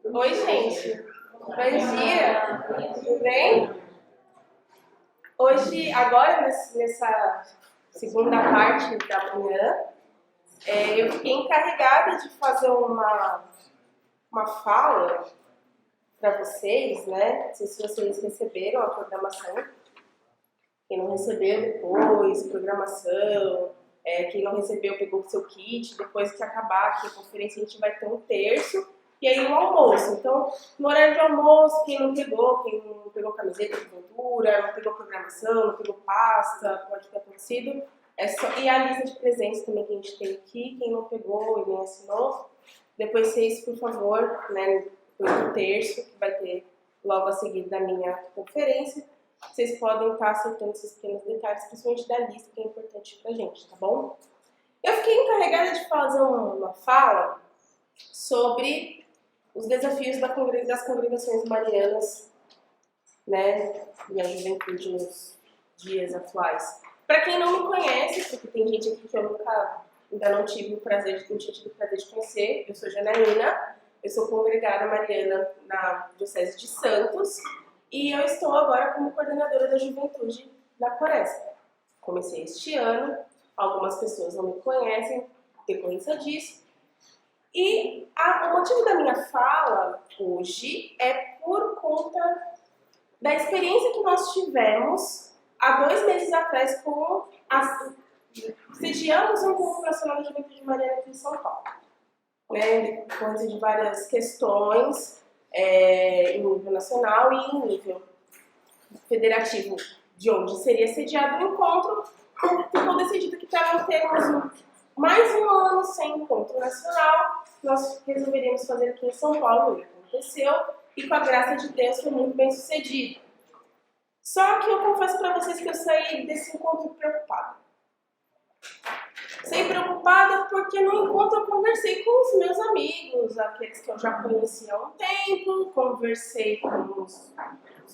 Oi, gente. Bom dia. Tudo bem? Hoje, agora, nessa segunda parte da manhã, eu fiquei encarregada de fazer uma fala para vocês, né? Não sei se vocês receberam a programação. Quem não recebeu, depois, programação. Quem não recebeu, pegou o seu kit. Depois que acabar aqui a conferência, a gente vai ter um terço. E aí um almoço. Então, no horário de almoço, quem não pegou camiseta de pintura, não pegou programação, não pegou pasta, pode ter acontecido. E a lista de presentes também que a gente tem aqui, quem não pegou e nem assinou. Depois vocês, por favor, né, depois do terço, que vai ter logo a seguir da minha conferência, vocês podem estar acertando esses pequenos detalhes, principalmente da lista, que é importante pra gente, tá bom? Eu fiquei encarregada de fazer uma fala sobre os desafios das congregações marianas, né, e a juventude nos dias atuais. Para quem não me conhece, porque tem gente aqui que eu ainda não tive o prazer de conhecer, eu sou Janaína, eu sou congregada mariana na Diocese de Santos e eu estou agora como coordenadora da juventude da Quaresma. Comecei este ano, algumas pessoas não me conhecem, decorrência disso. E o motivo da minha fala hoje é por conta da experiência que nós tivemos há 2 meses atrás sediamos um Encontro Nacional da Juventude Mariana aqui em São Paulo. Né, por conta de várias questões em nível nacional e em nível federativo, de onde seria sediado o encontro, ficou decidido que para não termos mais um ano sem encontro nacional, nós resolveríamos fazer aqui em São Paulo, e aconteceu, e com a graça de Deus foi muito bem sucedido. Só que eu confesso para vocês que eu saí desse encontro preocupada. Saí preocupada porque no encontro eu conversei com os meus amigos, aqueles que eu já conhecia há um tempo, conversei com os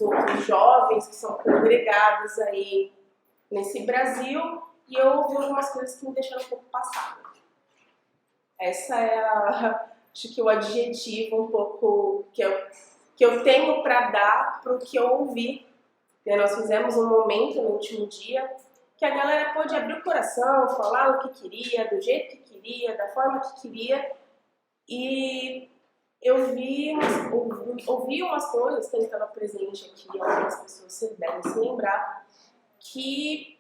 outros jovens que são congregados aí nesse Brasil, e eu ouvi algumas coisas que me deixaram um pouco passada. Essa é acho que o adjetivo um pouco que eu tenho para dar para o que eu ouvi. Nós fizemos um momento no último dia que a galera pôde abrir o coração, falar o que queria, do jeito que queria, da forma que queria. E eu ouvi umas coisas, quem estava presente aqui, algumas pessoas devem se lembrar, que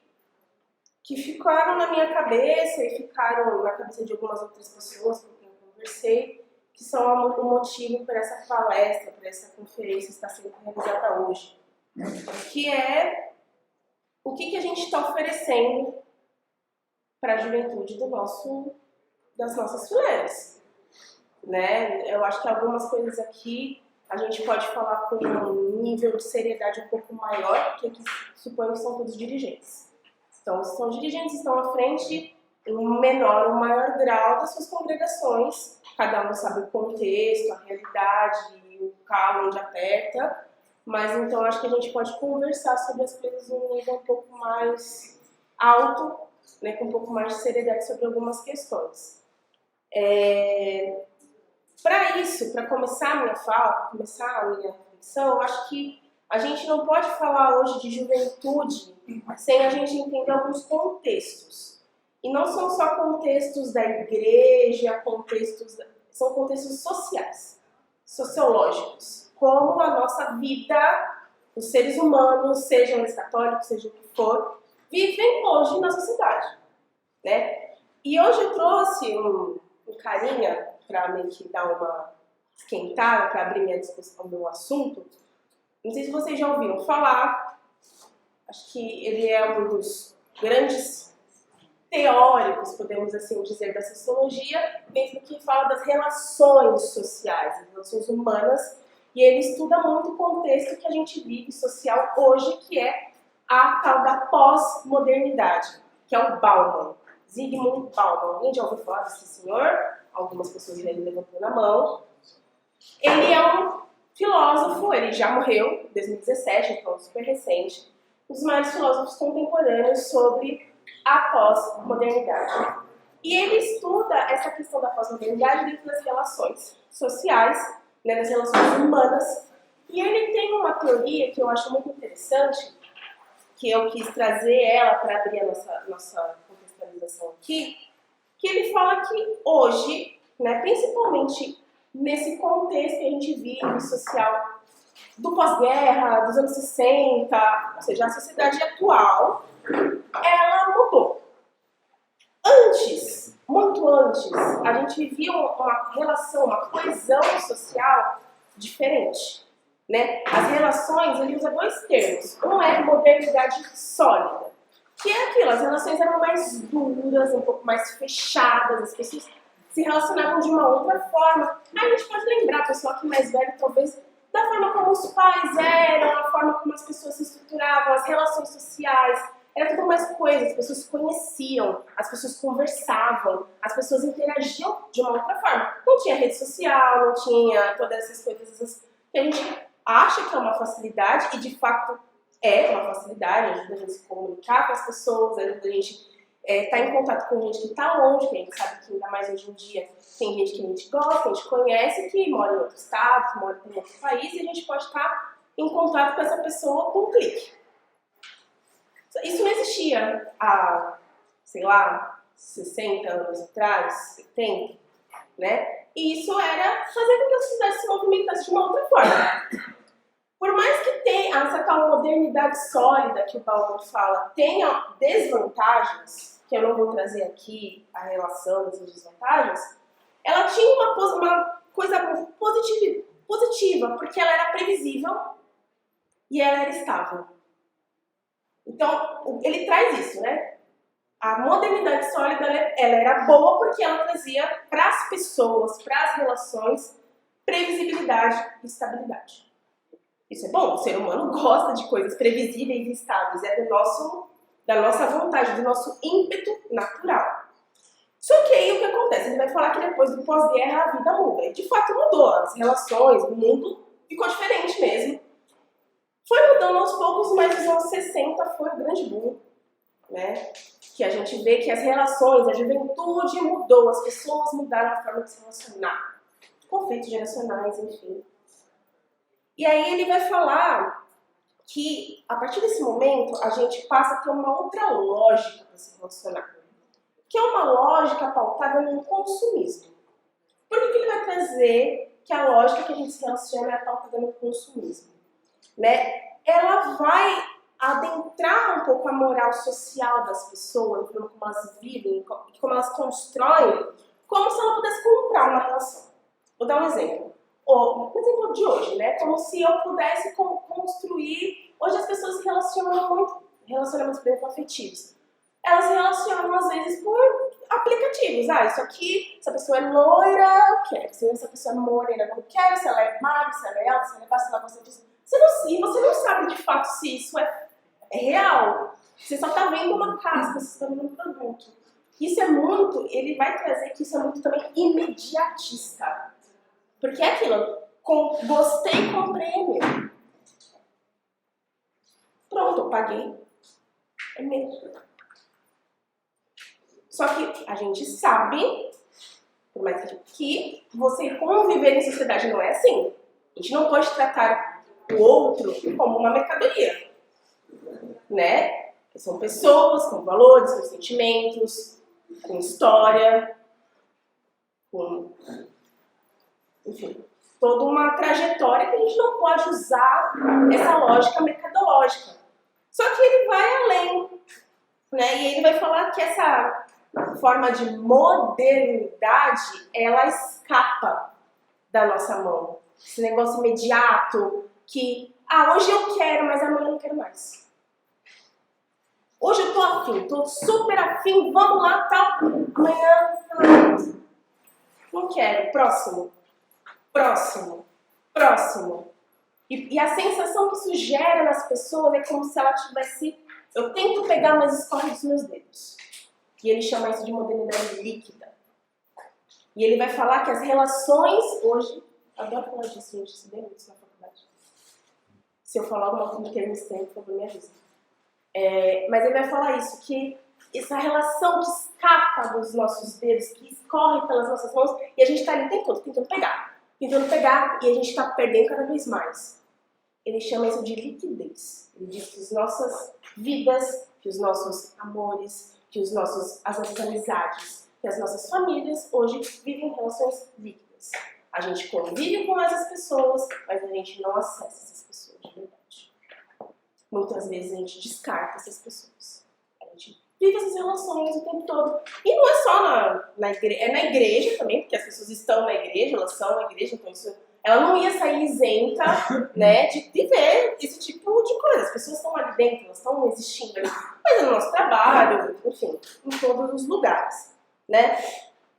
ficaram na minha cabeça e ficaram na cabeça de algumas outras pessoas com quem eu conversei, que são o motivo para essa palestra, para essa conferência estar sendo realizada hoje. Que é o que a gente está oferecendo para a juventude das nossas fileiras. Né? Eu acho que algumas coisas aqui a gente pode falar com um nível de seriedade um pouco maior, porque aqui suponho que são todos dirigentes. Então, são dirigentes, estão à frente em um menor ou maior grau das suas congregações. Cada um sabe o contexto, a realidade, o calo onde aperta. Mas então acho que a gente pode conversar sobre as coisas em um nível um pouco mais alto, né, com um pouco mais de seriedade sobre algumas questões. Para isso, para começar a minha fala, para começar a minha reflexão, eu acho que a gente não pode falar hoje de juventude sem a gente entender alguns contextos. E não são só contextos da igreja, são contextos sociais, sociológicos. Como a nossa vida, os seres humanos, sejam eles católicos, seja o que for, vivem hoje na sociedade. Né? E hoje eu trouxe um carinha para meio que dar uma esquentada, para abrir minha discussão do assunto. Não sei se vocês já ouviram falar, acho que ele é um dos grandes teóricos, podemos assim dizer, da sociologia, mesmo que fala das relações sociais, das relações humanas, e ele estuda muito o contexto que a gente vive social hoje, que é a tal da pós-modernidade, que é o Bauman, Zygmunt Bauman. Alguém já ouviu falar desse senhor? Algumas pessoas ele levantou na mão. Ele é um filósofo, ele já morreu em 2017, então super recente, um dos maiores filósofos contemporâneos sobre a pós-modernidade. E ele estuda essa questão da pós-modernidade dentro das relações sociais, né, das relações humanas. E ele tem uma teoria que eu acho muito interessante, que eu quis trazer ela para abrir a nossa contextualização aqui, que ele fala que hoje, né, principalmente nesse contexto que a gente vive social do pós-guerra, dos anos 60, ou seja, a sociedade atual, ela mudou. Antes, muito antes, a gente vivia uma relação, uma coesão social diferente. Né? As relações, ele usa dois termos. Um é modernidade sólida, que é aquilo, as relações eram mais duras, um pouco mais fechadas, as pessoas se relacionavam de uma outra forma. Aí a gente pode lembrar, pessoal que é mais velho, talvez, da forma como os pais eram, a forma como as pessoas se estruturavam, as relações sociais. Era tudo mais coisa, as pessoas se conheciam, as pessoas conversavam, as pessoas interagiam de uma outra forma. Não tinha rede social, não tinha todas essas coisas que a gente acha que é uma facilidade, e de fato é uma facilidade, ajuda a gente a se comunicar com as pessoas, ajuda a gente estar em contato com gente que está longe, que a gente sabe que ainda mais hoje em dia tem gente que a gente gosta, que a gente conhece, que mora em outro estado, que mora em outro país, e a gente pode estar em contato com essa pessoa com um clique. Isso não existia há, sei lá, 60 anos atrás, 70, né? E isso era fazer com que a sociedade se movimentasse de uma outra forma. Por mais que tenha essa tal modernidade sólida que o Bauman fala, tenha desvantagens, que eu não vou trazer aqui a relação dessas desvantagens, ela tinha uma coisa positiva, porque ela era previsível e ela era estável. Então, ele traz isso, né? A modernidade sólida, ela era boa porque ela trazia para as pessoas, para as relações, previsibilidade e estabilidade. Isso é bom, o ser humano gosta de coisas previsíveis e estáveis, é da nossa vontade, do nosso ímpeto natural. Só que aí o que acontece? Ele vai falar que depois do pós-guerra a vida muda. E de fato mudou, as relações, o mundo ficou diferente mesmo. Foi mudando aos poucos, mas nos anos 60 foi o grande boom, né? Que a gente vê que as relações, a juventude mudou, as pessoas mudaram a forma de se relacionar. Conflitos geracionais, enfim. E aí ele vai falar que, a partir desse momento, a gente passa a ter uma outra lógica para se relacionar. Que é uma lógica pautada no consumismo. Por que ele vai trazer que a lógica que a gente se relaciona é pautada no consumismo? Né? Ela vai adentrar um pouco a moral social das pessoas, como elas vivem, como elas constroem, como se ela pudesse comprar uma relação. Vou dar um exemplo. Um exemplo de hoje, né? Como se eu pudesse construir... Hoje as pessoas se relacionam muito, relacionamentos bem afetivos. Elas se relacionam, às vezes, por aplicativos. Isso aqui, se a pessoa é loira, eu quero. Se essa pessoa é morena, eu não quero. Se ela é magra, se ela é alta, se ela é baixa, se ela gosta disso. Você não sabe, de fato, se isso é real. Você só está vendo uma casca, você está vendo um produto. Isso é muito... Ele vai trazer que isso é muito também imediatista. Porque é aquilo, gostei, comprei, é meu. Pronto, eu paguei, é meu. Só que a gente sabe, por mais que você conviver em sociedade não é assim. A gente não pode tratar o outro como uma mercadoria, né? São pessoas com valores, com sentimentos, com história, com... enfim, toda uma trajetória que a gente não pode usar essa lógica mercadológica. Só que ele vai além, né? E ele vai falar que essa forma de modernidade, ela escapa da nossa mão. Esse negócio imediato, que, hoje eu quero, mas amanhã eu não quero mais. Hoje eu tô afim, tô super afim, vamos lá, tal, amanhã, não quero, próximo. E a sensação que isso gera nas pessoas é como se ela tivesse... Eu tento pegar, mas escorre dos meus dedos. E ele chama isso de modernidade líquida. E ele vai falar que as relações hoje... Adoro falar disso, gente, isso bem muito na faculdade. Se eu falar alguma coisa de termo estranho, por favor, me avisa. Mas ele vai falar isso, que essa relação que escapa dos nossos dedos, que escorre pelas nossas mãos, e a gente está ali o tempo todo tentando pegar. tentando pegar, e a gente está perdendo cada vez mais. Ele chama isso de liquidez. Ele diz que as nossas vidas, que os nossos amores, que as nossas amizades, que as nossas famílias hoje vivem relações líquidas. A gente convive com essas pessoas, mas a gente não acessa essas pessoas de verdade. Muitas vezes a gente descarta essas pessoas. A gente vive essas relações o tempo todo. E não é só na igreja, é na igreja também, porque as pessoas estão na igreja, elas são na igreja, então isso, ela não ia sair isenta, né, de viver esse tipo de coisa. As pessoas estão ali dentro, elas estão existindo ali, mas é no nosso trabalho, enfim, em todos os lugares, né?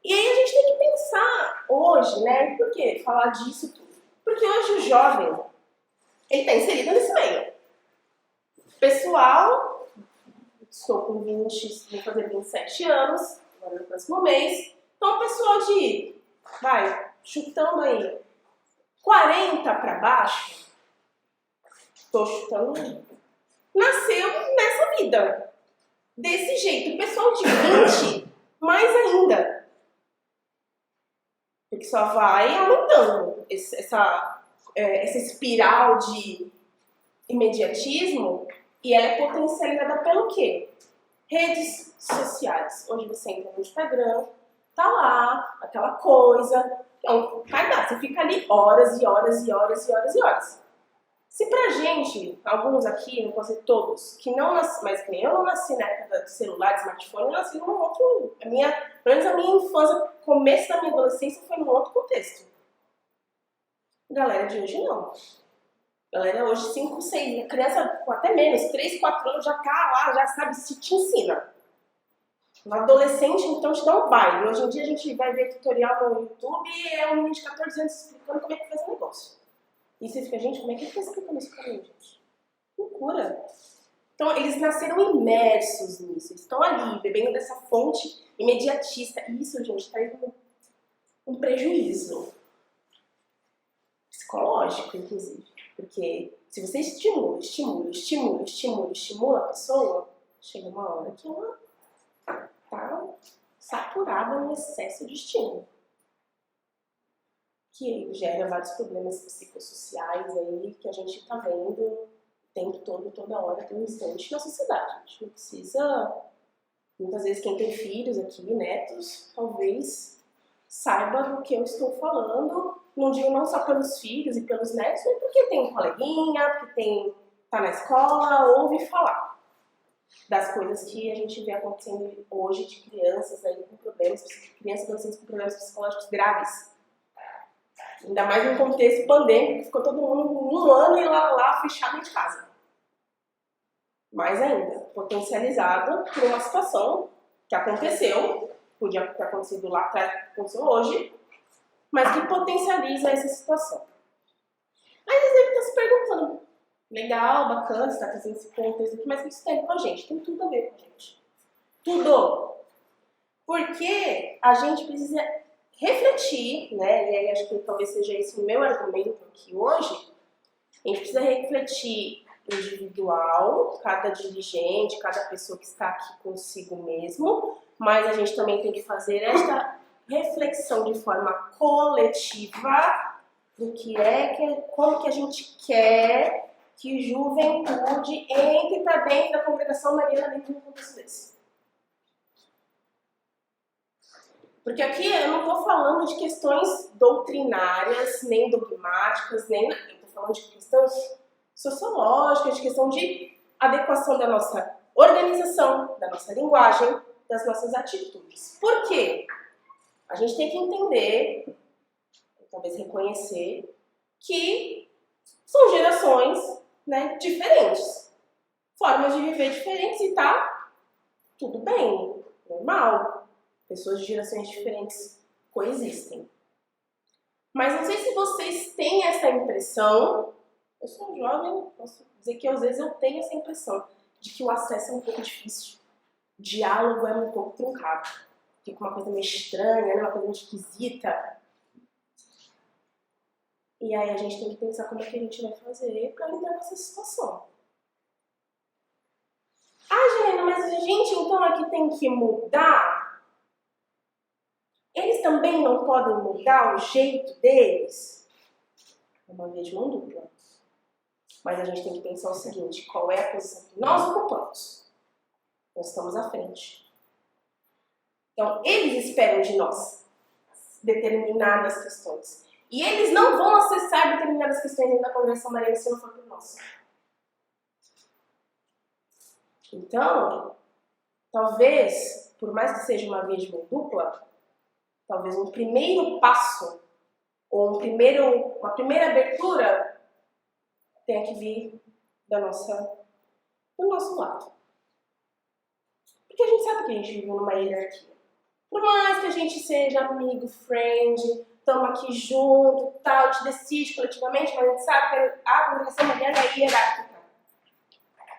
E aí a gente tem que pensar hoje, né, por que falar disso tudo? Porque hoje o jovem, ele está inserido nesse meio. Pessoal, estou com 20, vou fazer 27 anos, agora no próximo mês. Então, o pessoal de, chutando aí, 40 para baixo, estou chutando, nasceu nessa vida. Desse jeito. O pessoal de 20, mais ainda. Porque só vai aumentando essa espiral de imediatismo. E ela é potencializada pelo quê? Redes sociais. Hoje você entra no Instagram, tá lá, aquela coisa. Então, você fica ali horas e horas e horas e horas e horas. Se pra gente, alguns aqui, não posso dizer todos, que não nasci, mas que nem eu não nasci na época do celular, de smartphone, eu nasci num outro. Pelo menos a minha infância, começo da minha adolescência foi num outro contexto. Galera de hoje não. Galera hoje 5, 6, a criança com até menos, 3, 4 anos já tá lá, já sabe se te ensina. No adolescente, então, te dá um baile. Hoje em dia a gente vai ver tutorial no YouTube e é um menino de 14 anos explicando como é que faz o negócio. E você fica, gente, como é que ele tá explicando isso pra mim, gente? Loucura. Então, eles nasceram imersos nisso. Eles estão ali, bebendo dessa fonte imediatista. E isso, gente, traz um prejuízo psicológico, inclusive. Porque se você estimula a pessoa, chega uma hora que ela tá saturada no excesso de estímulo. Que gera vários problemas psicossociais aí que a gente tá vendo o tempo todo, toda hora, todo instante na sociedade. A gente não precisa... Muitas vezes quem tem filhos aqui, netos, talvez saiba do que eu estou falando. Não digo não só pelos filhos e pelos netos, mas porque tem um coleguinha, porque tá na escola, ouve falar das coisas que a gente vê acontecendo hoje de crianças aí com problemas, crianças e adolescentes com problemas psicológicos graves. Ainda mais no contexto pandêmico, que ficou todo mundo um ano e lá fechado em casa. Mais ainda, potencializado por uma situação que aconteceu, podia ter acontecido lá atrás, aconteceu hoje, mas que potencializa essa situação. Aí eles devem estar se perguntando, legal, bacana, você está fazendo esse contexto aqui, mas o que isso tem com a gente? Tem tudo a ver com a gente. Tudo! Porque a gente precisa refletir, né? E aí acho que talvez seja esse o meu argumento aqui hoje. A gente precisa refletir individual, cada dirigente, cada pessoa que está aqui consigo mesmo, mas a gente também tem que fazer esta reflexão de forma coletiva do que como que a gente quer que juventude entre para dentro da congregação mariana dentro de um contexto desse. Porque aqui eu não estou falando de questões doutrinárias, nem dogmáticas, nem nada. Eu estou falando de questões sociológicas, de questão de adequação da nossa organização, da nossa linguagem, das nossas atitudes. Por quê? A gente tem que entender, talvez reconhecer, que são gerações, né, diferentes. Formas de viver diferentes e tá tudo bem, normal. Pessoas de gerações diferentes coexistem. Mas não sei se vocês têm essa impressão. Eu sou jovem, posso dizer que às vezes eu tenho essa impressão de que o acesso é um pouco difícil. O diálogo é um pouco truncado. Fica uma coisa meio estranha, né? Uma coisa meio esquisita. E aí a gente tem que pensar como é que a gente vai fazer para lidar com essa situação. Ah, Helena, mas a gente então aqui tem que mudar? Eles eles também não podem mudar o jeito deles? É uma via de mão dupla. Mas a gente tem que pensar o seguinte, qual é a posição que nós ocupamos? Nós estamos à frente. Então, eles esperam de nós determinadas questões. E eles não vão acessar determinadas questões dentro da Congregação Mariana se não for por nós. Então, talvez, por mais que seja uma via de mão dupla, talvez um primeiro passo, ou uma primeira abertura, tenha que vir do nosso lado. Porque a gente sabe que a gente vive numa hierarquia. Por mais que a gente seja amigo, friend, estamos aqui junto, tal, a gente decide coletivamente, mas a gente sabe que a Congregação Mariana é hierárquica.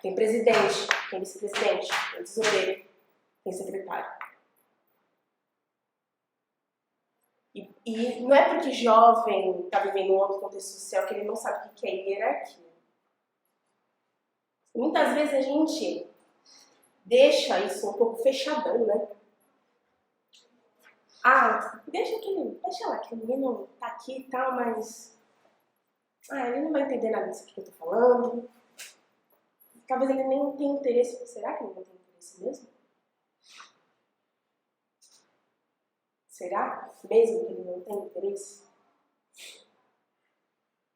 Tem presidente, tem vice-presidente, tem tesoureiro, tem secretário. E não é porque jovem está vivendo um outro contexto social que ele não sabe o que é hierarquia. Muitas vezes a gente deixa isso um pouco fechadão, né? Deixa lá, que o menino tá aqui e tal, mas... ele não vai entender nada disso que eu tô falando. Talvez ele nem tenha interesse. Será que ele não tem interesse mesmo? Será mesmo que ele não tem interesse?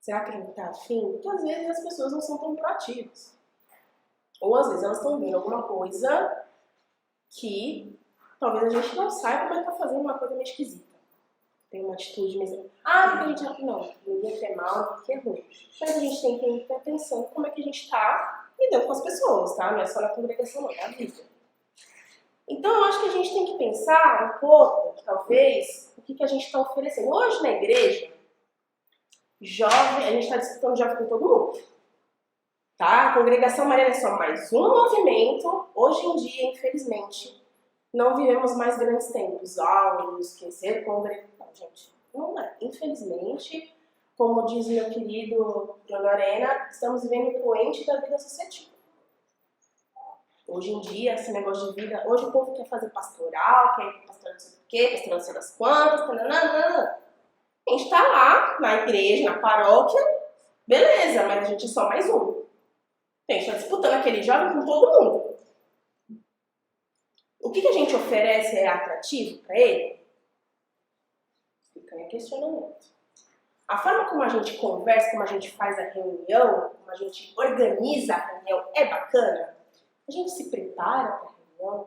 Será que ele não tá afim? Porque às vezes as pessoas não são tão proativas. Ou às vezes elas estão vendo alguma coisa que talvez a gente não saiba, mas tá fazendo uma coisa meio esquisita. Tem uma atitude mesmo. Porque a gente não, ninguém quer mal, porque é ruim. Mas a gente tem que ter atenção como é que a gente tá lidando com as pessoas, tá? Não é só na congregação, não, é a vida. Então, eu acho que a gente tem que pensar um pouco, talvez, o que a gente está oferecendo. Hoje, na igreja, jovem, a gente está disputando jovem com todo mundo. Tá? A Congregação Mariana é só mais um movimento. Hoje em dia, infelizmente, não vivemos mais grandes tempos. Áureos, esquecer congregação. Não, gente, não é. Infelizmente, como diz meu querido Dona Arena, estamos vivendo o poente da vida associativa. Hoje em dia, esse negócio de vida... Hoje o povo quer fazer pastoral, quer ir para pastoral não sei o quê, pastoral não sei das quantas, nananana. A gente tá lá, na igreja, na paróquia, beleza, mas a gente é só mais um. A gente está disputando aquele jovem com todo mundo. O que a gente oferece é atrativo para ele? Fica em questionamento. A forma como a gente conversa, como a gente faz a reunião, como a gente organiza a reunião é bacana? A gente se prepara para a reunião, a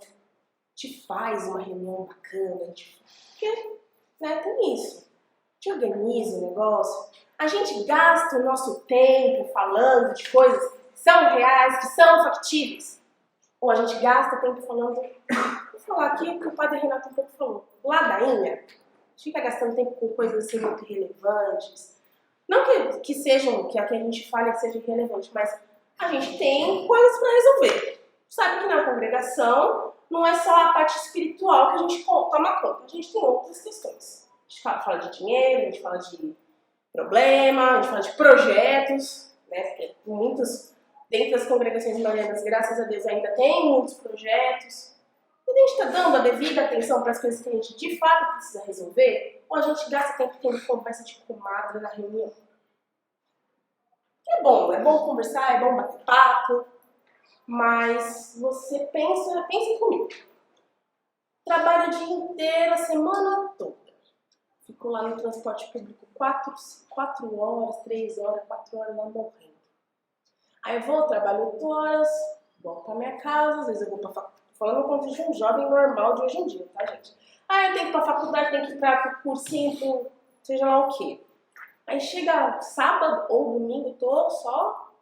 gente faz uma reunião bacana, porque tem isso. A gente organiza o negócio, a gente gasta o nosso tempo falando de coisas que são reais, que são factíveis. Ou a gente gasta tempo falando, vou falar aqui o que o padre Renato um pouco falou, ladainha. A gente fica gastando tempo com coisas assim muito relevantes. Não que sejam, que a gente fale que seja irrelevante, mas a gente tem coisas para resolver. Sabe que na congregação não é só a parte espiritual que a gente toma conta, a gente tem outras questões. A gente fala de dinheiro, a gente fala de problema, a gente fala de projetos, né? Porque dentro das congregações marianas, graças a Deus, ainda tem muitos projetos. E a gente está dando a devida atenção para as coisas que a gente de fato precisa resolver, ou a gente gasta tempo tendo conversa de comadre na reunião. É bom conversar, é bom bater papo, mas você pensa comigo. Trabalho o dia inteiro, a semana toda. Fico lá no transporte público 4 horas, 3 horas, 4 horas lá morrendo. Aí eu vou, trabalho 8 horas, volto pra minha casa, às vezes eu vou pra faculdade. Falando como de um jovem normal de hoje em dia, tá, gente? Eu tenho que ir pra faculdade, tenho que ir pro cursinho, seja lá o quê. Aí chega sábado ou domingo, tô só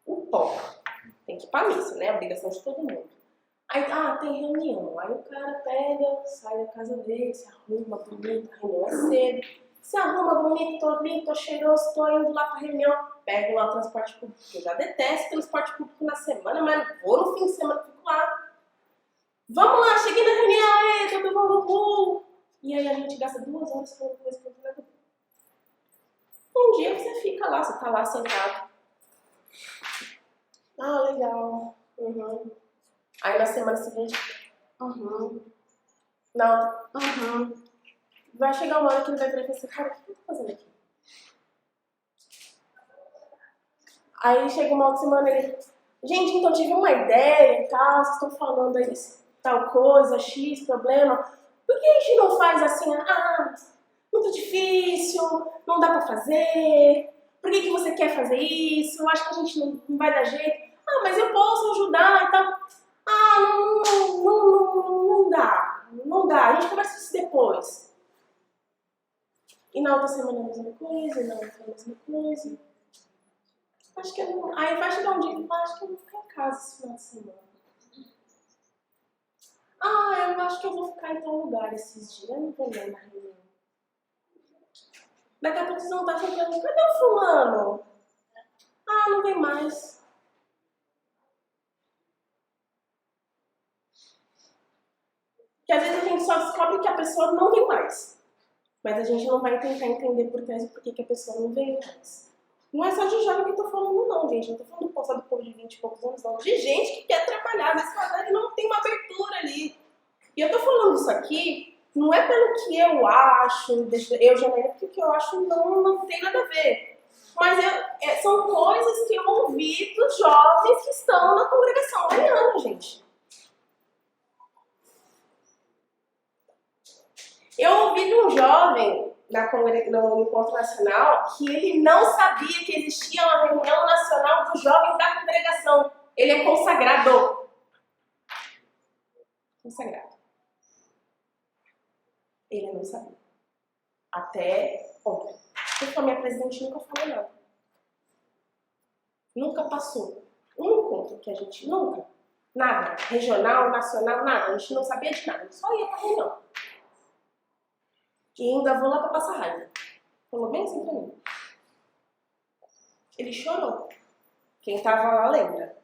o pó. Tem que ir pra missa, né? Obrigação de todo mundo. Aí, tem reunião. Aí o cara pega, sai da casa dele, se arruma bonito, a reunião é cedo. Se arruma bonito, tô limpo, tô cheiroso, tô indo lá pra reunião. Pego lá o transporte público. Eu já detesto transporte público na semana, mas vou no fim de semana, fico lá. Vamos lá, cheguei na reunião, todo mundo. E aí a gente gasta 2 horas falando coisa que não tem nada a ver. Um dia você fica lá, você tá lá sentado. Legal. Uhum. Aí na semana seguinte, não, vai chegar uma hora que ele vai virar e falar assim, cara, o que eu tô fazendo aqui? Aí chega uma outra semana e ele, gente, então tive uma ideia e tal, vocês estão falando aí desse tal coisa, X, problema. Por que a gente não faz assim, muito difícil, não dá pra fazer, por que você quer fazer isso? Eu acho que a gente não vai dar jeito. Mas eu posso ajudar e tal. Não dá, a gente conversa isso depois. E na outra semana a mesma coisa, e na outra a mesma coisa. Acho que eu não... Aí vai chegar um dia que eu acho que eu vou ficar em casa esse final de semana. Eu acho que eu vou ficar em tal lugar esses dias, eu não vou ler na reunião. Daqui a pouco vocês vão estar falando, cadê o fulano? Não vem mais. Porque às vezes a gente só descobre que a pessoa não vem mais. Mas a gente não vai tentar entender por trás o porquê que a pessoa não veio mais. Não é só de jovem que eu tô falando, não, gente. Não tô falando do povo de 20 e poucos anos, não. De gente que quer trabalhar nesse trabalho e não tem uma abertura ali. E eu tô falando isso aqui, não é pelo que eu acho, eu já não porque o que eu acho não tem nada a ver. Mas são coisas que eu ouvi dos jovens que estão na congregação mariana, gente. Eu ouvi de um jovem no Encontro Nacional que ele não sabia que existia uma reunião nacional dos jovens da congregação. Ele é consagrado. Consagrado. Ele não sabia. Até ontem. Porque a minha presidente nunca falou nada. Nunca passou. Um encontro que a gente nunca. Nada. Regional, nacional, nada. A gente não sabia de nada. Só ia pra reunião. E ainda vou lá pra passar raiva. Falou bem assim pra mim. Ele chorou. Quem tava lá lembra.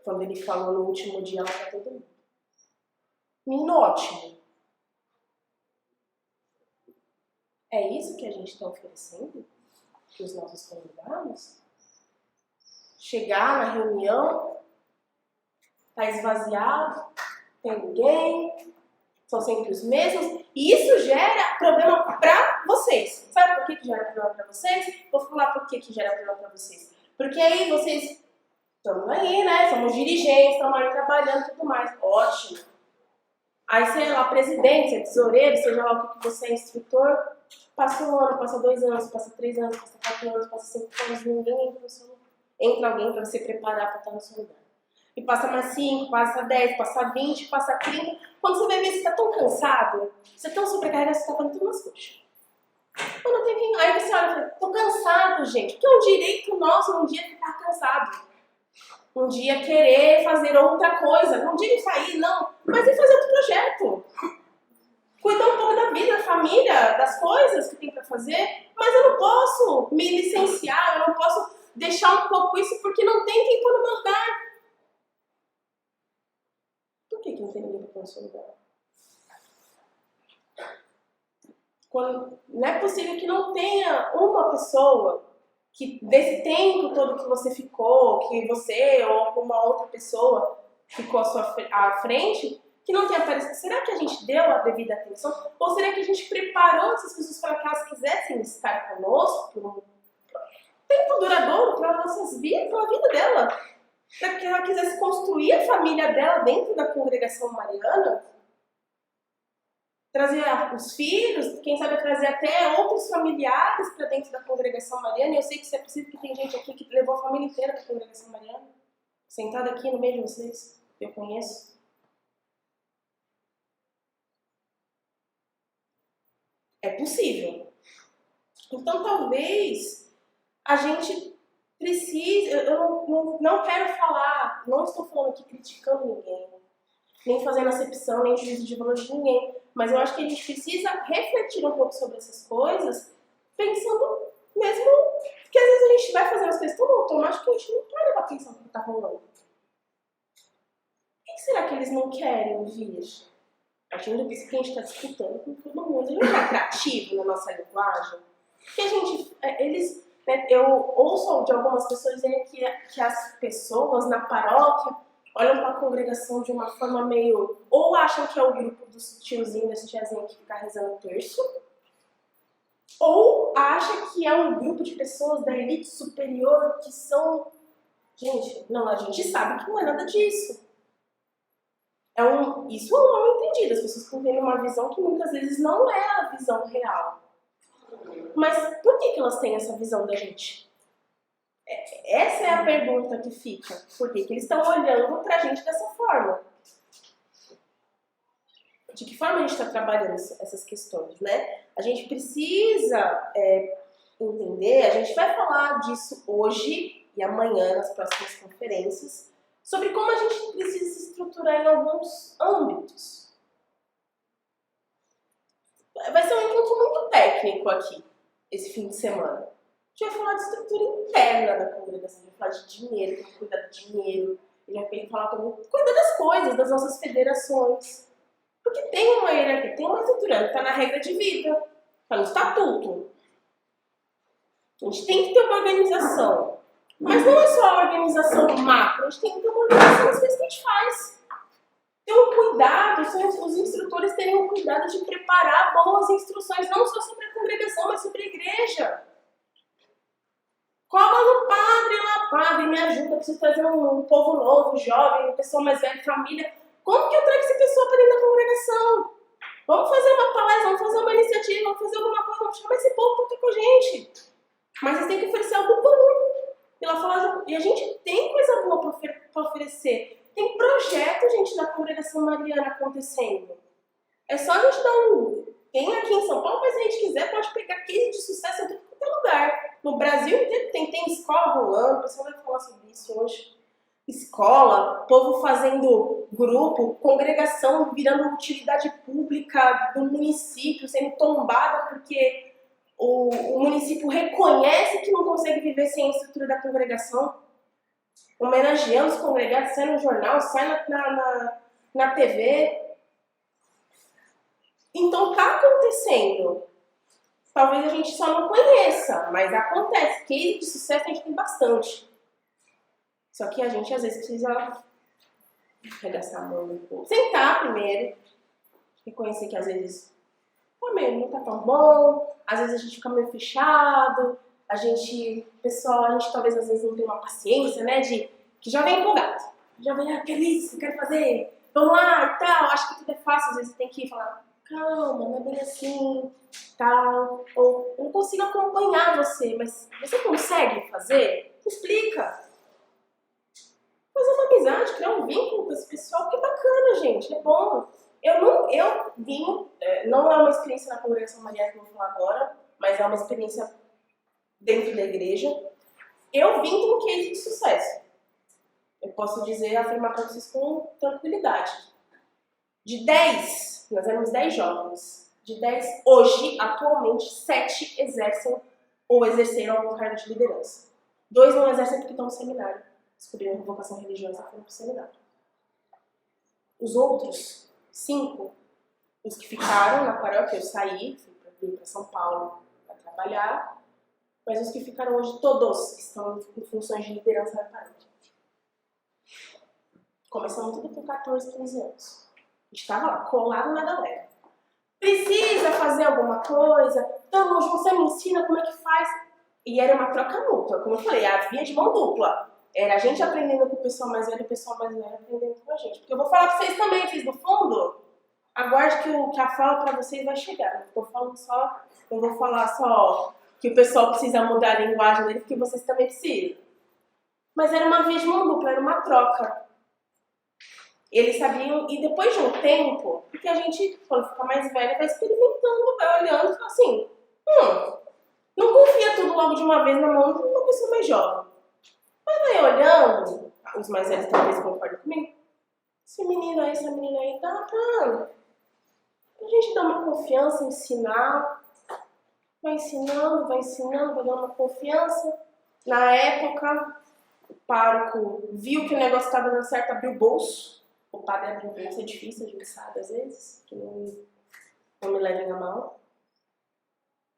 Quando ele falou no último dia lá pra todo mundo. Menino ótimo. É isso que a gente está oferecendo para os nossos convidados? Chegar na reunião, tá esvaziado, tem ninguém, são sempre os mesmos, e isso gera problema para vocês. Sabe por que gera problema para vocês? Vou falar por que gera problema para vocês. Porque aí vocês estão aí, né? Somos dirigentes, estamos aí trabalhando e tudo mais. Ótimo. Aí, sei lá, presidente, é tesoureiro, seja lá o que você é, instrutor, passa 1 ano, passa 2 anos, passa 3 anos, passa 4 anos, passa 5 anos, ninguém entra no seu lugar. Entra alguém para você preparar para estar no seu lugar. E passa mais 5, passa 10, passa 20, passa 30. Quando você vai ver, você está tão cansado, você é tão sobrecarregado, você está fazendo tudo nas coxas. Não tem quem... Aí você olha e fala, tô cansado, gente. Porque é um direito nosso um dia ficar cansado. Um dia querer fazer outra coisa. Não digo sair, não. Mas ir fazer outro projeto. Cuidar um pouco da vida, da família, das coisas que tem para fazer. Mas eu não posso me licenciar, eu não posso deixar um pouco isso porque não tem quem pôr no meu lugar. Por que não tem ninguém para pôr no seu lugar? Quando não é possível que não tenha uma pessoa que desse tempo todo que você ficou, que você ou alguma outra pessoa ficou à frente, que não tenha aparecido. Será que a gente deu a devida atenção? Ou será que a gente preparou essas pessoas para que elas quisessem estar conosco por um tempo duradouro, para nossas vidas, pela vida dela? Para que ela quisesse construir a família dela dentro da congregação mariana? Trazer os filhos, quem sabe trazer até outros familiares para dentro da congregação mariana. Eu sei que isso é possível, porque tem gente aqui que levou a família inteira para a congregação mariana. Sentada aqui no meio de vocês, eu conheço. É possível. Então talvez a gente precise, eu não quero falar, não estou falando aqui criticando ninguém, nem fazendo acepção, nem juízo de valor de ninguém. Mas eu acho que a gente precisa refletir um pouco sobre essas coisas, pensando mesmo que às vezes a gente vai fazer as coisas tão automáticas que a gente não quer levar atenção no que está rolando. O que será que eles não querem ouvir? Achando que isso que a gente está disputando com todo mundo. A gente é atrativo na nossa linguagem. Que a gente, eu ouço de algumas pessoas dizendo que as pessoas na paróquia olham para a congregação de uma forma meio... Ou acham que é o grupo dos tiozinhos, das tiazinhas que fica rezando terço, ou acham que é um grupo de pessoas da elite superior que são... Gente, não, a gente sabe que não é nada disso. Isso é um mal entendido. As pessoas estão tendo uma visão que muitas vezes não é a visão real. Mas por que elas têm essa visão da gente? Essa é a pergunta que fica. Por que eles estão olhando pra gente dessa forma? De que forma a gente está trabalhando essas questões, né? A gente precisa entender, a gente vai falar disso hoje e amanhã nas próximas conferências, sobre como a gente precisa se estruturar em alguns âmbitos. Vai ser um encontro muito técnico aqui, esse fim de semana. A gente vai falar de estrutura interna da congregação, a gente vai falar de dinheiro, como cuidar do dinheiro, a gente vai falar como cuidar das coisas, das nossas federações. Porque tem uma hierarquia, tem uma estrutura, está na regra de vida, está no estatuto. A gente tem que ter uma organização. Mas não é só a organização macro, a gente tem que ter uma organização das coisas que a gente faz. Ter um cuidado, os instrutores terem um cuidado de preparar boas instruções, não só sobre a congregação, mas sobre a igreja. Cola no padre lá, padre, me ajuda, preciso trazer um povo novo, jovem, uma pessoa mais velha, família. Como que eu trago essa pessoa para dentro da congregação? Vamos fazer uma palestra, vamos fazer uma iniciativa, vamos fazer alguma coisa, vamos chamar esse povo para estar com a gente. Mas vocês têm que oferecer algo bom. E a gente tem coisa boa para oferecer. Tem projeto, gente, da congregação mariana acontecendo. É só a gente dar tem aqui em São Paulo, mas se a gente quiser, pode pegar case de sucesso em todo lugar. No Brasil inteiro tem escola rolando, o pessoal vai falar sobre isso hoje. Escola, povo fazendo grupo, congregação virando utilidade pública do município, sendo tombada porque o município reconhece que não consegue viver sem a estrutura da congregação. Homenageando os congregados, sai no jornal, sai na TV. Então tá acontecendo. Talvez a gente só não conheça, mas acontece. Case de sucesso a gente tem bastante. Só que a gente às vezes precisa arregaçar a mão um pouco. Sentar primeiro, reconhecer que às vezes não tá tão bom, às vezes a gente fica meio fechado, a gente talvez às vezes não tem uma paciência, né, que já vem empolgado, já vem, que é isso, quero fazer, vamos lá e tal, acho que tudo é fácil, às vezes tem que falar, calma, não é bem assim, tal, ou eu não consigo acompanhar você, mas você consegue fazer? Explica. Fazer uma amizade, criar um vínculo com esse pessoal, que é bacana, gente, é bom. Não é uma experiência na congregação mariana que eu vou falar agora, mas é uma experiência dentro da igreja. Eu vim com um case de sucesso. Eu posso afirmar para vocês com tranquilidade. De 10, nós éramos 10 jovens. De 10, hoje, atualmente, 7 exercem ou exerceram algum cargo de liderança. 2 não exercem porque estão no seminário. Descobriram a vocação religiosa e foram para o seminário. Os outros 5, os que ficaram na paróquia, eu saí, fui para São Paulo para trabalhar, mas os que ficaram hoje, todos estão em funções de liderança na paróquia. Começamos tudo com 14, 15 anos. A gente estava lá, colado na galera. Precisa fazer alguma coisa? Tamo junto, você me ensina como é que faz? E era uma troca mútua, como eu falei, havia de mão dupla. Era a gente aprendendo com o pessoal mais velho e o pessoal mais velho aprendendo com a gente. Porque eu vou falar pra vocês também, vocês no fundo, aguarde que a fala pra vocês vai chegar. Não vou falar só que o pessoal precisa mudar a linguagem dele, porque vocês também precisam. Mas era uma via de mão dupla, era uma troca. Eles sabiam, e depois de um tempo, porque a gente, quando fica mais velho, vai experimentando, vai olhando e fala assim, não confia tudo logo de uma vez na mão de uma pessoa mais jovem. Mas vai olhando, os mais velhos talvez concordem comigo, esse menino aí, essa menina aí, tá. A gente dá uma confiança, ensinar, vai ensinando, vai dando uma confiança. Na época, o pároco viu que o negócio estava dando certo, abriu o bolso. O padre abriu o bolso, é difícil, a gente sabe às vezes, que não me levem a mal.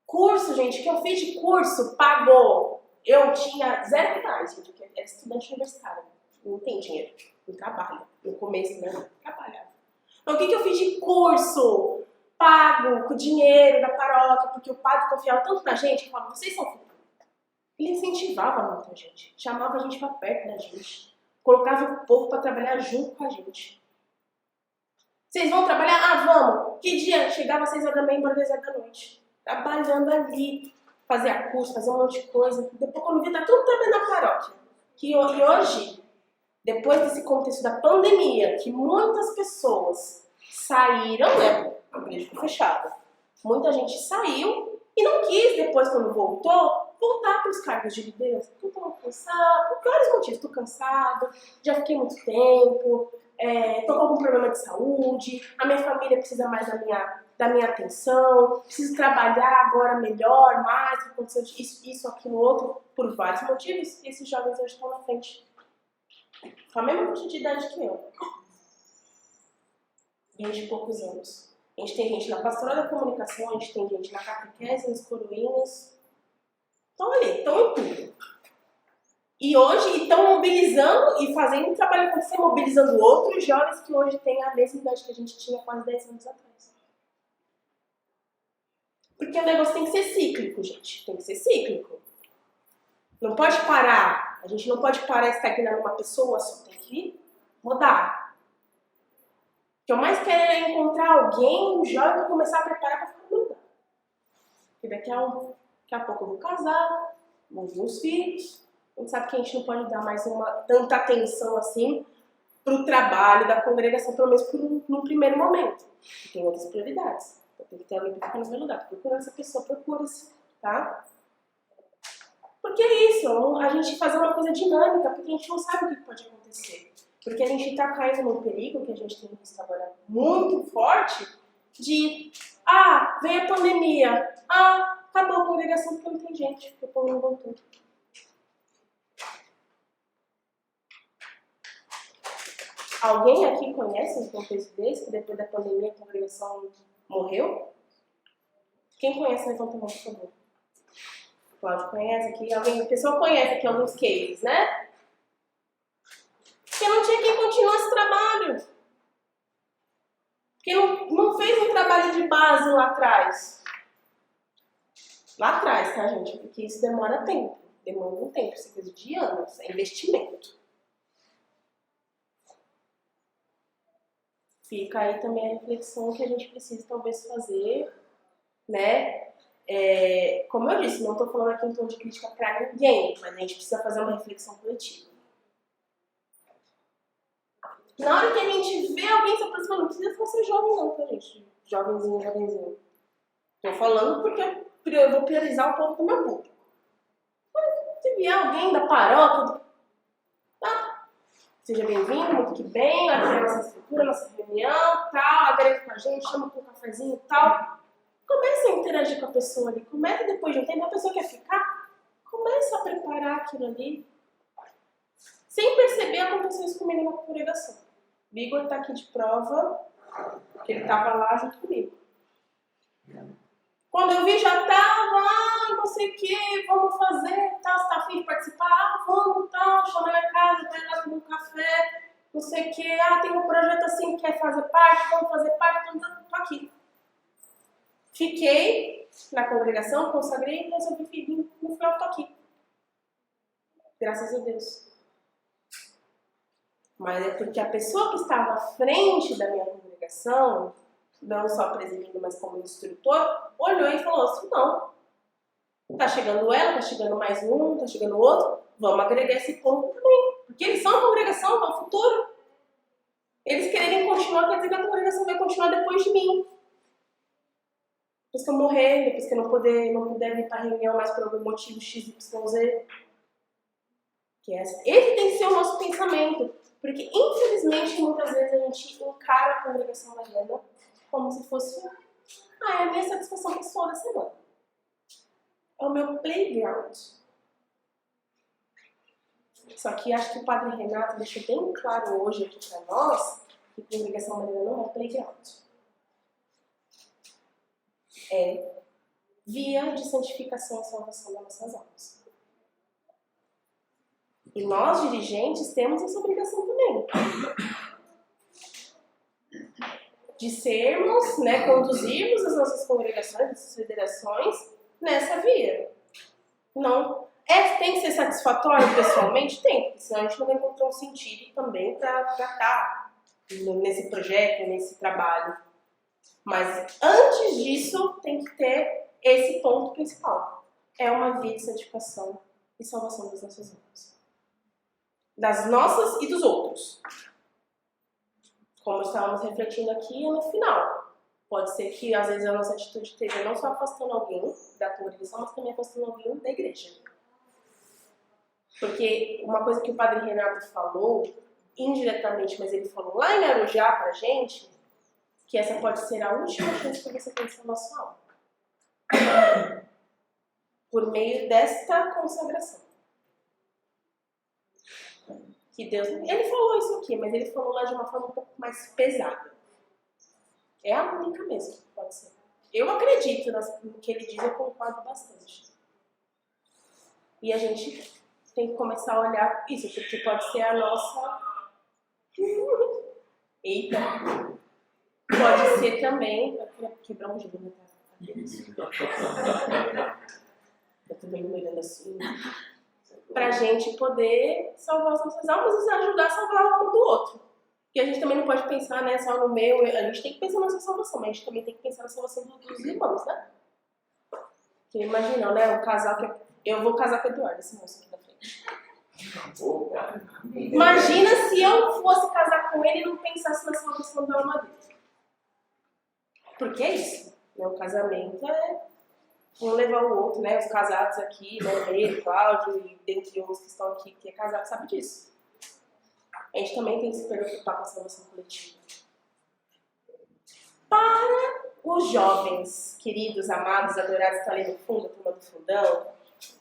Curso, gente, que eu fiz de curso, pagou. Eu tinha 0 reais, gente, porque era estudante universitário. não tem dinheiro, não trabalha. No começo, né? Não trabalhava. Então, o que eu fiz de curso? Pago, com dinheiro da paróquia, porque o padre confiava tanto na gente, que falava, vocês são futuro. Ele incentivava muita gente, chamava a gente para perto da gente, colocava o povo para trabalhar junto com a gente. Vocês vão trabalhar? Ah, vamos! Que dia? Chegava às 6 horas da manhã, embora 10 horas da noite. Trabalhando ali, fazia curso, fazia um monte de coisa. Depois, quando via, tá tudo trabalhando na paróquia. E hoje, depois desse contexto da pandemia, que muitas pessoas saíram, né? A igreja ficou fechada. Muita gente saiu e não quis, depois, quando voltar para os cargos de liderança. Porque eu tô cansada, por vários motivos. Estou cansada, já fiquei muito tempo, tô com algum problema de saúde, a minha família precisa mais da minha atenção, preciso trabalhar agora melhor, mais, por condição de isso, aquilo, outro, por vários motivos. E esses jovens hoje estão na frente. Com a mesma quantidade de idade que eu. 20 e poucos anos. A gente tem gente na pastoral da comunicação, a gente tem gente na catequese, nas coroinhas. Estão ali, estão em tudo. E hoje estão mobilizando e fazendo um trabalho acontecer, mobilizando outros jovens que hoje têm a mesma idade que a gente tinha quase 10 anos atrás. Porque o negócio tem que ser cíclico, gente. Tem que ser cíclico. Não pode parar. A gente não pode parar e estagnar numa pessoa só. Tem que mudar. O que eu mais quero é encontrar alguém, um jovem, para começar a preparar para ficar mudando. Porque daqui a pouco eu vou casar, vou ver os filhos. A gente sabe que a gente não pode dar mais tanta atenção assim para o trabalho da congregação, pelo menos num primeiro momento. Tem outras prioridades. Então tem que ter alguém para ficar no meu lugar. Procura essa pessoa, procura-se, tá? Porque é isso, a gente fazer uma coisa dinâmica, porque a gente não sabe o que pode acontecer. Porque a gente está caindo num perigo que a gente tem visto agora muito forte de, veio a pandemia, acabou a congregação porque não tem gente, porque o povo não voltou. Alguém aqui conhece um contexto desse, que depois da pandemia a congregação morreu? Quem conhece, levanta a mão, por favor. Cláudio conhece aqui? A pessoa conhece aqui alguns cases, né? Porque não tinha quem continuasse esse trabalho. Porque não fez um trabalho de base lá atrás. Lá atrás, tá, gente? Porque isso demora tempo. Demanda um tempo, isso é coisa de anos. É investimento. Fica aí também a reflexão que a gente precisa talvez fazer, né? Como eu disse, não estou falando aqui em tom de crítica para ninguém, mas a gente precisa fazer uma reflexão coletiva. Na hora que a gente vê alguém se aproximando, não precisa ser jovem não, tá, gente? Jovenzinho. Estou falando porque eu vou priorizar o povo do meu público. Mas se vier alguém da paróquia, tá? Seja bem-vindo, muito que bem, aqui é a nossa estrutura, nossa reunião, tal, agrega com a gente, chama com um cafezinho e tal. Comece a interagir com a pessoa ali, comece depois de um tempo, a pessoa quer ficar, comece a preparar aquilo ali. Sem perceber, aconteceu isso comigo na congregação. O Igor está aqui de prova, que ele estava lá junto comigo. Quando eu vi, já estava, não sei o que, vamos fazer, tal, você está afim de participar? Vamos, tal, chama na casa, vai lá tomar um café, não sei o que, tem um projeto assim, quer fazer parte, vamos fazer parte, então tô aqui. Fiquei na congregação, consagrei e resolvi vir, no final tô aqui. Graças a Deus. Mas é porque a pessoa que estava à frente da minha congregação, não só presidindo, mas como instrutor, olhou e falou assim, não, tá chegando ela, tá chegando mais um, tá chegando outro, vamos agregar esse povo também. Porque eles são a congregação, é o futuro. Eles quererem continuar, quer dizer que a congregação vai continuar depois de mim. Depois que eu morrer, depois que eu não puder vir para a reunião mais por algum motivo X, Y, Z. Esse tem que ser o nosso pensamento. Porque, infelizmente, muitas vezes a gente encara a congregação mariana como se fosse é a minha satisfação pessoal da semana. É o meu playground. Só que acho que o Padre Renato deixou bem claro hoje aqui para nós que a congregação mariana não é playground. É via de santificação e salvação das nossas almas. E nós, dirigentes, temos essa obrigação também. De sermos, né, conduzirmos as nossas congregações, as federações, nessa via. Não. Tem que ser satisfatório pessoalmente? Tem, porque senão a gente não vai encontrar um sentido também para estar nesse projeto, nesse trabalho. Mas antes disso, tem que ter esse ponto principal. É uma via de santificação e salvação das nossas vidas. Das nossas e dos outros. Como estávamos refletindo aqui no final. Pode ser que às vezes a nossa atitude esteja não só afastando alguém da congregação, mas também afastando alguém da igreja. Porque uma coisa que o Padre Renato falou, indiretamente, mas ele falou lá em Arujá pra gente, que essa pode ser a última chance que você tem de salvar sua alma. Por meio desta consagração. Que Deus... Ele falou isso aqui, mas ele falou lá de uma forma um pouco mais pesada. É a única mesmo, pode ser. Eu acredito no que ele diz, eu concordo bastante. E a gente tem que começar a olhar isso, porque pode ser a nossa... Eita! Pode ser também... Eu quebrar um gelo, né? Eu também me olhando assim... Pra gente poder salvar as nossas almas e ajudar a salvar a alma do outro. Porque a gente também não pode pensar, né, só no meu... A gente tem que pensar na nossa salvação, mas a gente também tem que pensar na salvação dos irmãos, né? Porque imagina, né, um casal que... Eu vou casar com o Eduardo, esse moço aqui da frente. Imagina se eu fosse casar com ele e não pensasse na salvação da alma dele. Porque é isso. Né? O casamento é um levar o outro, né? Os casados aqui, né? Ele, Cláudio e dentre outros que estão aqui, que é casado, sabe disso. A gente também tem que se preocupar com a salvação coletiva. Para os jovens, queridos, amados, adorados, que estão ali no fundo, a turma do fundão,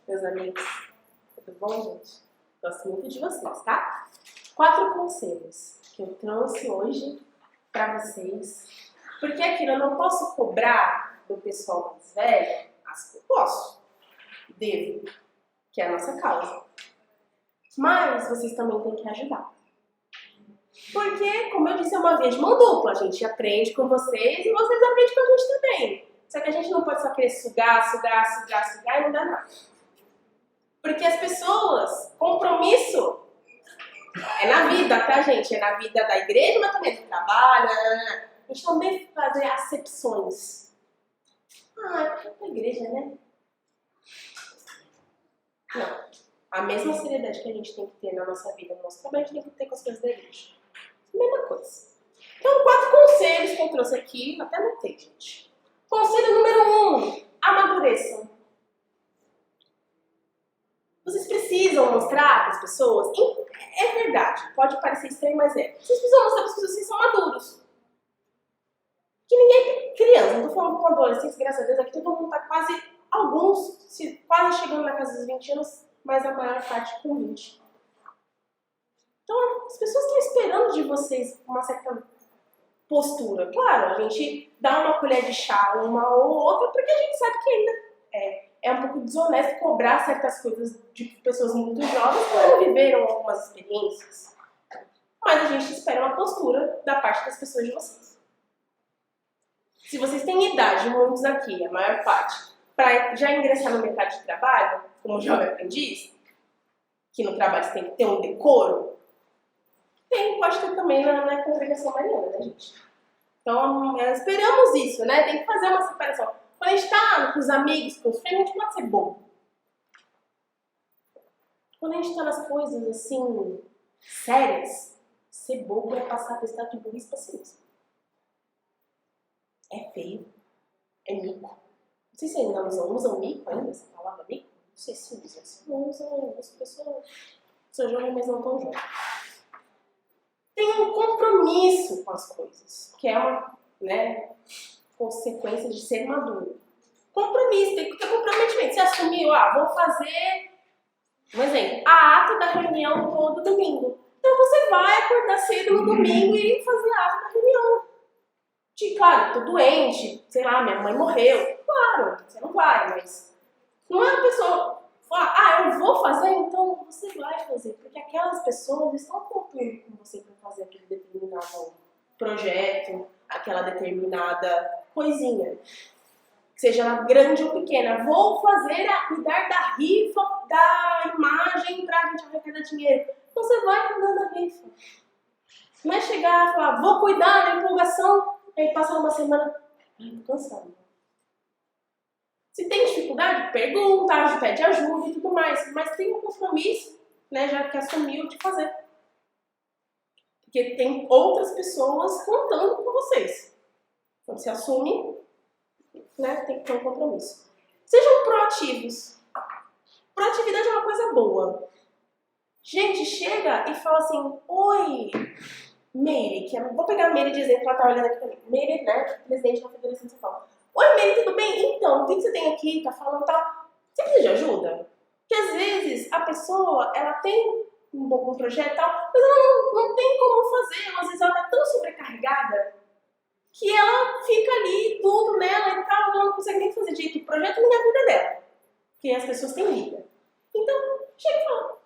meus amigos, tudo bom, gente? Gosto muito de vocês, tá? 4 conselhos que eu trouxe hoje para vocês. Porque aquilo eu não posso cobrar do pessoal mais velho, mas eu posso. Devo, que é a nossa causa. Mas vocês também têm que ajudar. Porque, como eu disse, é uma via de mão dupla. A gente aprende com vocês e vocês aprendem com a gente também. Só que a gente não pode só querer sugar e não dá nada. Porque as pessoas, compromisso é na vida, tá, gente? É na vida da igreja, mas também do trabalho. A gente não deve fazer acepções. É porque é da igreja, né? Não. A mesma seriedade que a gente tem que ter na nossa vida, no nosso trabalho, a gente tem que ter com as coisas da igreja. Mesma coisa. Então, 4 conselhos que eu trouxe aqui, até anotei, gente. Conselho número 1, amadureçam. Vocês precisam mostrar para as pessoas, é verdade, pode parecer estranho, mas é. Vocês precisam mostrar para as pessoas que vocês são maduros. Que ninguém é criança, não estou falando com adolescentes, graças a Deus, aqui todo mundo está quase, alguns, quase chegando na casa dos 20 anos, mas a maior parte com 20. Então, as pessoas estão esperando de vocês uma certa postura. Claro, a gente dá uma colher de chá uma ou outra, porque a gente sabe que ainda é um pouco desonesto cobrar certas coisas de pessoas muito jovens que não viveram algumas experiências. Mas a gente espera uma postura da parte das pessoas de vocês. Se vocês têm idade, muitos aqui, a maior parte, para já ingressar no mercado de trabalho, como jovem aprendiz, que no trabalho você tem que ter um decoro, pode ter também na congregação mariana, né, gente? Então, esperamos isso, né? Tem que fazer uma separação. Quando a gente está com os amigos, com os filhos, a gente pode ser bobo. Quando a gente está nas coisas, assim, sérias, ser bobo é passar atestado de burrice para si mesmo. É feio. É mico. Não sei se ainda usam mico ainda, essa palavra mico. Não sei se usam. Se não usam, as pessoas são jovens, mas não tão jovens. Tem um compromisso com as coisas, que é uma, né, consequência de ser maduro. Compromisso, tem que ter comprometimento. Você assumiu, vou fazer, um exemplo, a ata da reunião todo domingo. Então você vai acordar cedo no domingo e fazer a ata da reunião. Claro, tô doente, sei lá, minha mãe morreu. Claro, você não vai, mas não é uma pessoa falar, eu vou fazer, então você vai fazer. pessoas estão contando com você para fazer aquele determinado projeto, aquela determinada coisinha. Seja grande ou pequena. Vou cuidar da rifa, da imagem para a gente arrecadar dinheiro. Então você vai cuidando da rifa. Não é chegar e falar, vou cuidar da empolgação, aí passa uma semana, tô cansado. Se tem dificuldade, pergunta, pede ajuda e tudo mais. Mas tem um compromisso, né, já que assumiu de fazer. Porque tem outras pessoas contando com vocês. Então você assume, né, tem que ter um compromisso. Sejam proativos. Proatividade é uma coisa boa. Gente, chega e fala assim, oi, Meire, vou pegar a Meire de exemplo, ela tá olhando aqui também. Meire, né, presidente da Federação de São Paulo. Oi, Meire, tudo bem? Então, o que você tem aqui? Tá falando, tá? Você precisa de ajuda? Porque às vezes a pessoa, ela tem um projeto e tal, mas ela não tem como fazer. Às vezes ela tá tão sobrecarregada que ela fica ali, tudo nela e tal, ela não consegue nem fazer direito o projeto nem a vida dela. Porque as pessoas têm vida. Então, chega e fala,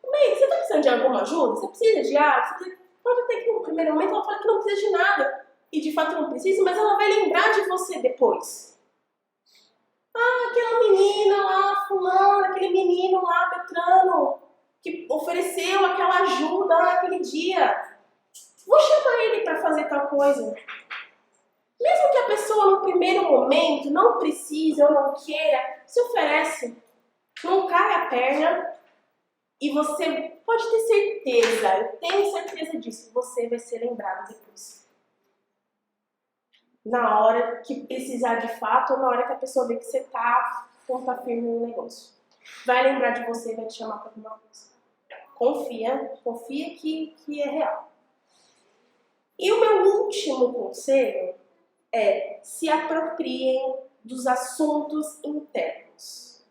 Meire, você tá precisando de alguma ajuda? Você precisa de água? Você pode até que no primeiro momento ela fala que não precisa de nada. E de fato não precisa, mas ela vai lembrar de você depois. Ah, aquela menina lá, fulano, aquele menino lá, Beltrano, que ofereceu aquela ajuda lá naquele dia. Vou chamar ele para fazer tal coisa. Mesmo que a pessoa no primeiro momento não precise ou não queira, se oferece, não cai a perna e você pode ter certeza, eu tenho certeza disso, você vai ser lembrado depois. Na hora que precisar de fato ou na hora que a pessoa vê que você tá ponta firme no negócio. Vai lembrar de você e vai te chamar para alguma coisa. Confia que é real. E o meu último conselho é se apropriem dos assuntos internos.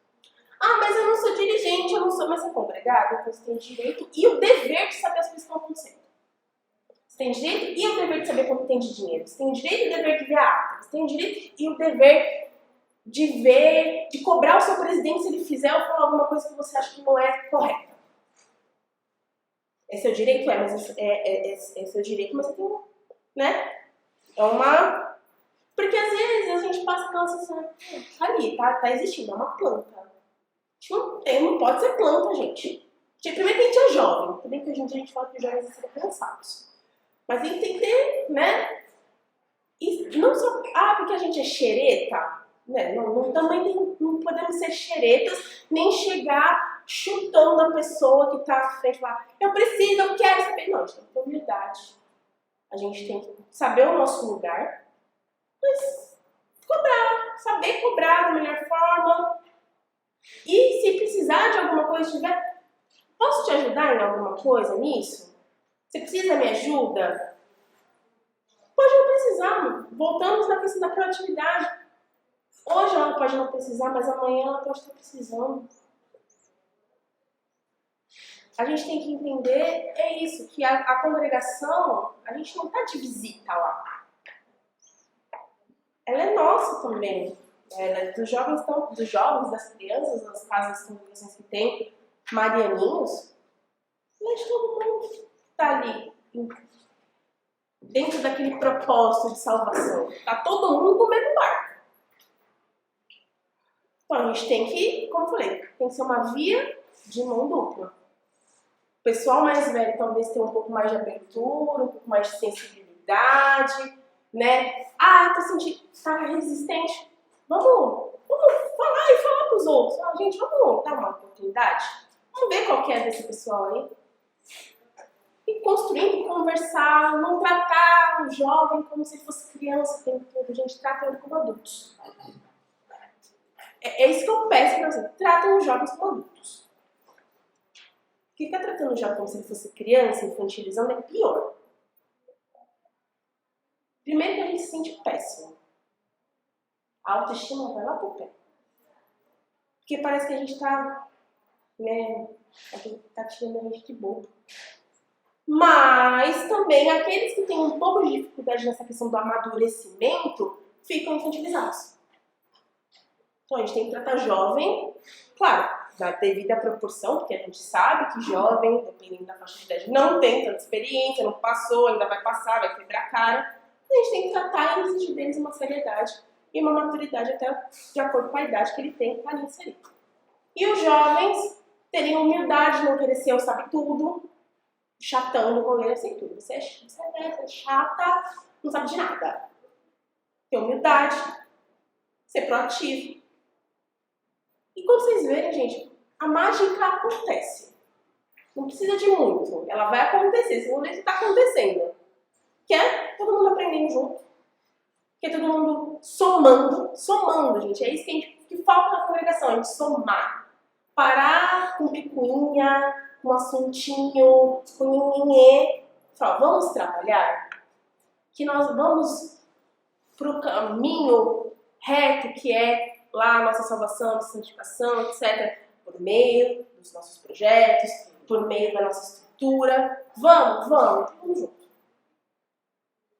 Ah, mas eu não sou dirigente, eu não sou mais congregado, então você tem o direito e o dever de saber as coisas que estão acontecendo. Você tem o direito e o dever de saber quanto tem de dinheiro. Você tem o direito e o dever de ver a ata. Você tem o direito e o dever de ver, de cobrar o seu presidente se ele fizer ou falar alguma coisa que você acha que não é correta. É seu direito? Mas é seu direito, mas você tem, né? É uma... Porque às vezes a gente passa aquela sensação, ali, tá existindo, é uma planta. Não pode ser planta, gente. Primeiro que a gente é jovem, também que hoje em dia a gente fala que os jovens são cansados. Mas tem que ter, né? E não só, porque a gente é xereta, né? Também não podemos ser xeretas, nem chegar chutando a pessoa que tá à frente lá. Eu preciso, eu quero saber. Não, a gente tem que ter humildade. A gente tem que saber o nosso lugar, mas saber cobrar da melhor forma. E se precisar de alguma coisa, posso te ajudar em alguma coisa nisso? Você precisa me ajuda? Pode não precisar. Voltamos na questão da proatividade. Hoje ela pode não precisar, mas amanhã ela pode estar precisando. A gente tem que entender, é isso, que a congregação, a gente não está de visita lá. Ela é nossa também. Dos jovens, das crianças, das casas, das congregações que tem marianinhos, mas todo mundo está ali, dentro daquele propósito de salvação. Está todo mundo no mesmo barco. Então a gente tem que, como eu falei, tem que ser uma via de mão dupla. O pessoal mais velho talvez tenha um pouco mais de abertura, um pouco mais de sensibilidade, né? Eu tô sentindo, tá resistente. Vamos falar e falar pros outros. Gente, vamos dar uma oportunidade? Vamos ver qual que é desse pessoal aí. E construindo, conversar, não tratar o jovem como se fosse criança o tempo todo. A gente trata ele como adultos. É isso que eu peço pra você. Tratem os jovens como adultos. Ficar tratando o jovem como se ele fosse criança, infantilizando, é pior. Primeiro que a gente se sente péssimo. A autoestima vai lá pro pé. Porque parece que a gente tá, né, tá tirando a gente de bobo. Mas também aqueles que têm um pouco de dificuldade nessa questão do amadurecimento ficam infantilizados. Então a gente tem que tratar jovem, claro, na devida proporção, porque a gente sabe que jovem, dependendo da faixa de idade, não tem tanta experiência, não passou, ainda vai passar, vai quebrar a cara. A gente tem que tratar e exigir deles uma seriedade e uma maturidade até de acordo com a idade que ele tem para inserir. E os jovens terem humildade, não querer ser o sabe tudo, chatão do rolê, assim tudo. Você é chata, não sabe de nada. Ter humildade, ser proativo. E quando vocês verem, gente, a mágica acontece. Não precisa de muito. Ela vai acontecer. Vocês vão ver que está acontecendo. Que é todo mundo aprendendo junto. Que é todo mundo somando. Somando, gente. É isso que falta na congregação. A gente somar. Parar com picuinha, com assuntinho, com ninguém. Falar, vamos trabalhar? Que nós vamos pro caminho reto que é lá a nossa salvação, nossa santificação, etc. Por meio dos nossos projetos, por meio da nossa estrutura. Vamos, vamos junto.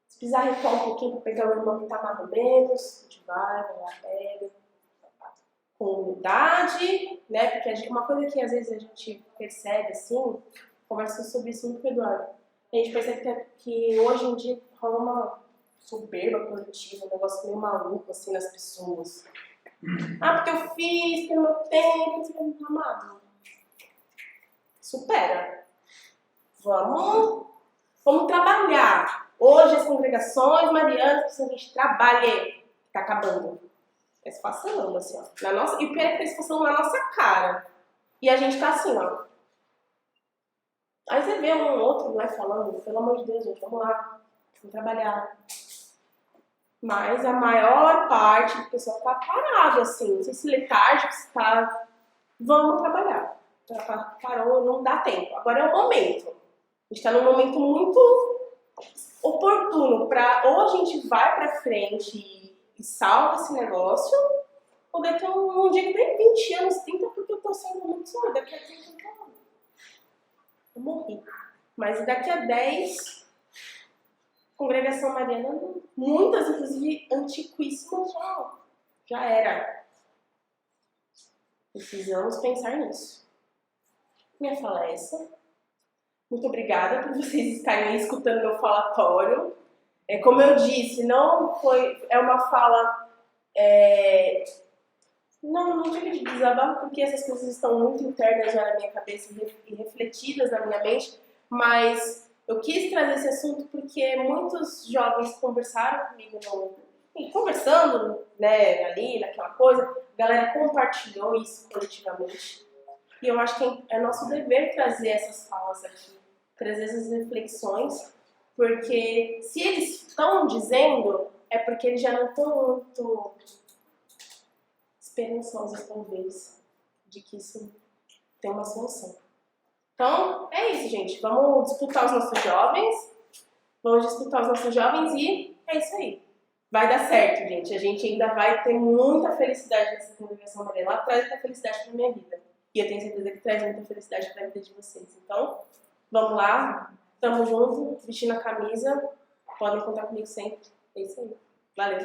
Se precisar recuar um pouquinho para pegar o irmão que está mais ou menos, a gente vai lá, pega. Com humildade, né? Porque uma coisa que às vezes a gente percebe assim, conversa sobre isso muito com o Eduardo, a gente percebe que hoje em dia rola uma soberba coletiva, um negócio meio maluco assim nas pessoas. Ah, porque eu fiz, pelo meu tempo, amado. Supera. Vamos trabalhar. Hoje as congregações marianas precisam que a gente trabalhe. Tá acabando. Eles passando assim, ó. E o pior é que eles passando na nossa cara. E a gente tá assim, ó. Aí você vê um outro lá falando, pelo amor de Deus, gente, vamos lá. Vamos trabalhar. Mas a maior parte do pessoal tá parado, assim. Não sei se letárgico, se tá... Vamos trabalhar. Parou, não dá tempo. Agora é o momento. A gente tá num momento muito oportuno pra... Ou a gente vai pra frente e salva esse negócio, ou daqui a um dia que tem 20 anos, 30, porque eu tô sendo muito sorda. Daqui a 30 eu morri. Mas daqui a 10... Congregação Mariana, muitas, inclusive, antiquíssimas, já era. Precisamos pensar nisso. Minha fala é essa. Muito obrigada por vocês estarem escutando meu falatório. Como eu disse, é uma fala... Não digo de desabafo, porque essas coisas estão muito internas já na minha cabeça e refletidas na minha mente, mas... Eu quis trazer esse assunto porque muitos jovens conversaram comigo, conversando, né, ali, naquela coisa, a galera compartilhou isso coletivamente. E eu acho que é nosso dever trazer essas falas aqui, trazer essas reflexões, porque se eles estão dizendo, é porque eles já não estão muito esperançosos, talvez, de que isso tem uma solução. Então, é isso, gente. Vamos disputar os nossos jovens. E é isso aí. Vai dar certo, gente. A gente ainda vai ter muita felicidade nessa congregação mariana. Ela traz muita felicidade para minha vida. E eu tenho certeza que traz muita felicidade para a vida de vocês. Então, vamos lá. Tamo junto, vestindo a camisa. Podem contar comigo sempre. É isso aí. Valeu.